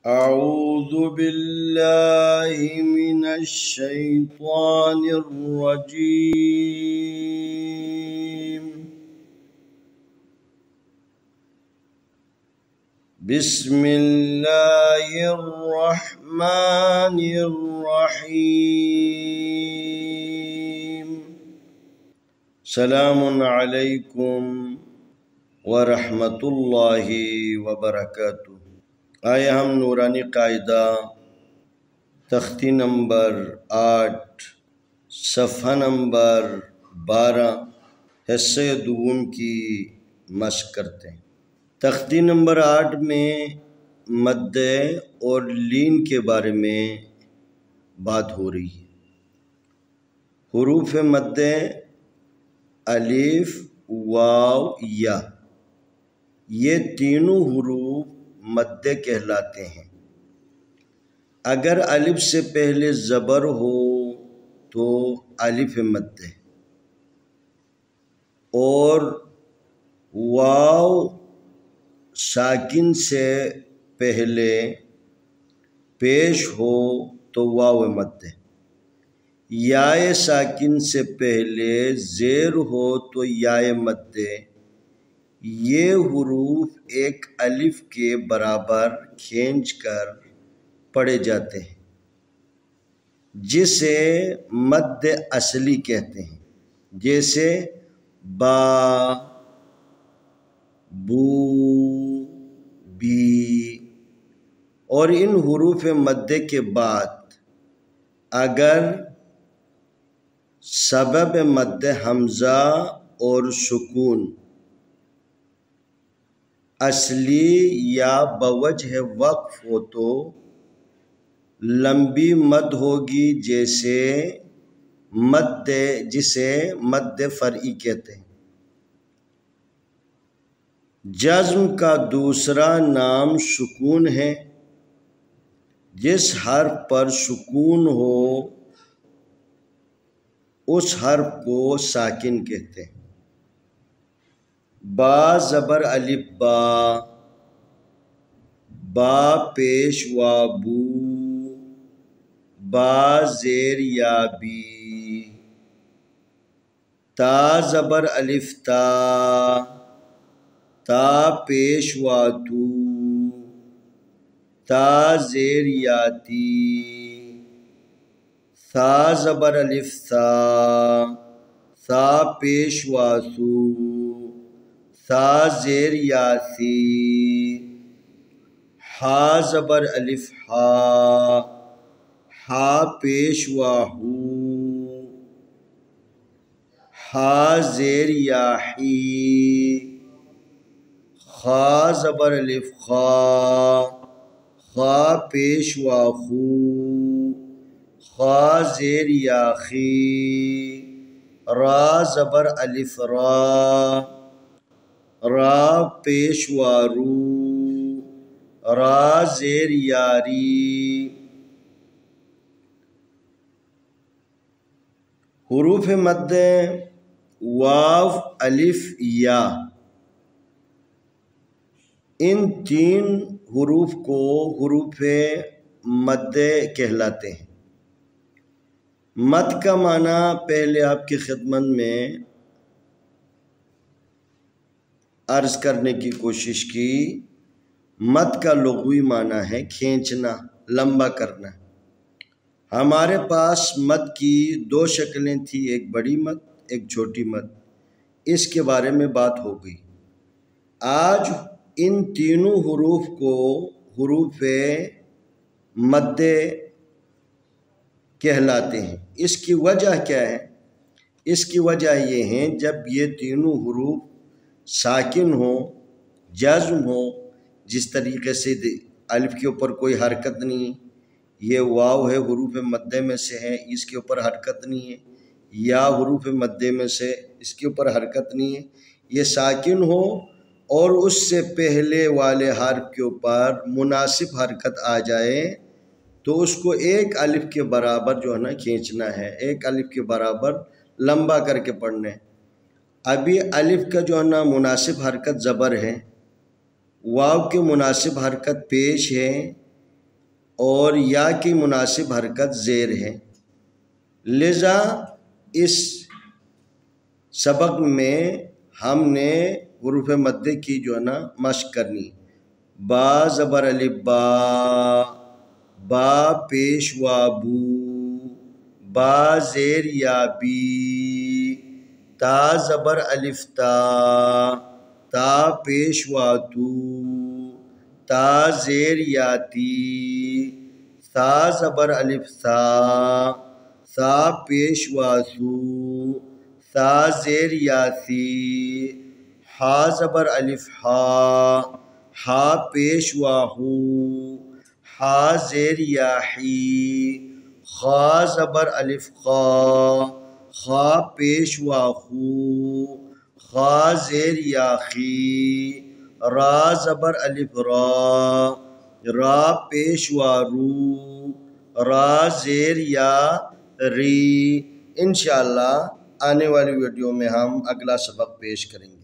أعوذ بالله من الشيطان الرجيم. بسم الله الرحمن الرحيم. سلام علیکم ورحمۃ اللہ وبرکاتہ. آئے ہم نورانی قاعدہ تختی نمبر 8 صفحہ نمبر 12 حصہ دوم کی مشق کرتے ہیں. تختی نمبر 8 میں مد اور لین کے بارے میں بات ہو رہی ہے. حروف مد الف واو یا یہ تینوں حروف مد کہلاتے ہیں. اگر الف سے پہلے زبر ہو تو الف مد اور واو ساکن سے پہلے پیش ہو تو واو مد. یائے ساکن سے پہلے زیر ہو تو یائے مد. یہ حروف ایک الف کے برابر کھینچ کر پڑھے جاتے ہیں جسے مد اصلی کہتے ہیں، جیسے با، بو، بی. اور ان حروف مد کے بعد اگر سبب مد حمزہ اور سکون اصلی یا بوجہ وقف ہو تو لمبی مد ہوگی جسے مد فرعی کہتے ہیں. جزم کا دوسرا نام سکون ہے. جس حرف پر سکون ہو اس حرف کو ساکن کہتے ہیں. با زبر الف با، با پیش وا بو، با زیر یا بی. تا زبر الف تا، تا پیش وا تو، تا زیر یا تی. ثا زبر الف ثا، ثا پیش وا ثو، ثا زیر یا ثی. ہا زبر الف ہا، ہا پیش وا ہو، ہا زیر یا حی. خا زبر الف خا، خا پیش وا خو، خا زیر یا خی. را زبر الف را، را پیش وا رو، را زیر یا ری. حروف مد واو الف یا ان تین حروف کو حروف مد کہلاتے ہیں. مد کا معنی پہلے آپ کی خدمت میں عرض کرنے کی کوشش کی. مد کا لغوی معنی ہے کھینچنا، لمبا کرنا. ہمارے پاس مد کی دو شکلیں تھیں، ایک بڑی مد ایک چھوٹی مد. اس کے بارے میں بات ہو گئی. آج ان تینوں حروف کو حروف مد کہلاتے ہیں. اس کی وجہ کیا ہے؟ اس کی وجہ یہ ہے جب یہ تینوں حروف ساکن ہوں، جزم ہو، جس طریقے سے الف کے اوپر کوئی حرکت نہیں، یہ واو ہے حروف مد میں سے ہے، اس کے اوپر حرکت نہیں ہے. یا حروف مد میں سے، اس کے اوپر حرکت نہیں ہے. یہ ساکن ہو اور اس سے پہلے والے حرف کے اوپر مناسب حرکت آ جائے تو اس کو ایک الف کے برابر جو ہے نا کھینچنا ہے، ایک الف کے برابر لمبا کر کے پڑھنا ہے. ابھی الف کا جو ہے نا مناسب حرکت زبر ہے، واو کی مناسب حرکت پیش ہے، اور یا کی مناسب حرکت زیر ہے، لذا اس سبق میں ہم نے حروف مدے کی جو ہے نا مشق کرنی۔ با زبر الف با، با پیشوا بو، با زیر یا بی، تا زبر الف تا، تا پیشوا تو، تا زیر یا تی، ثا زبر الف ثا، ثا پیشوا ثو، ثا زیر یا ثی، ہا زبر الف ہا، ہا پیشوا ہو، ہا زیر یا حی، خا زبر الف خا، خا پیشوا خو، خا زیر یا خی، را زبر الف را، را پیشوا رو، را زیر یا ری۔ انشاءاللہ آنے والی ویڈیو میں ہم اگلا سبق پیش کریں گے۔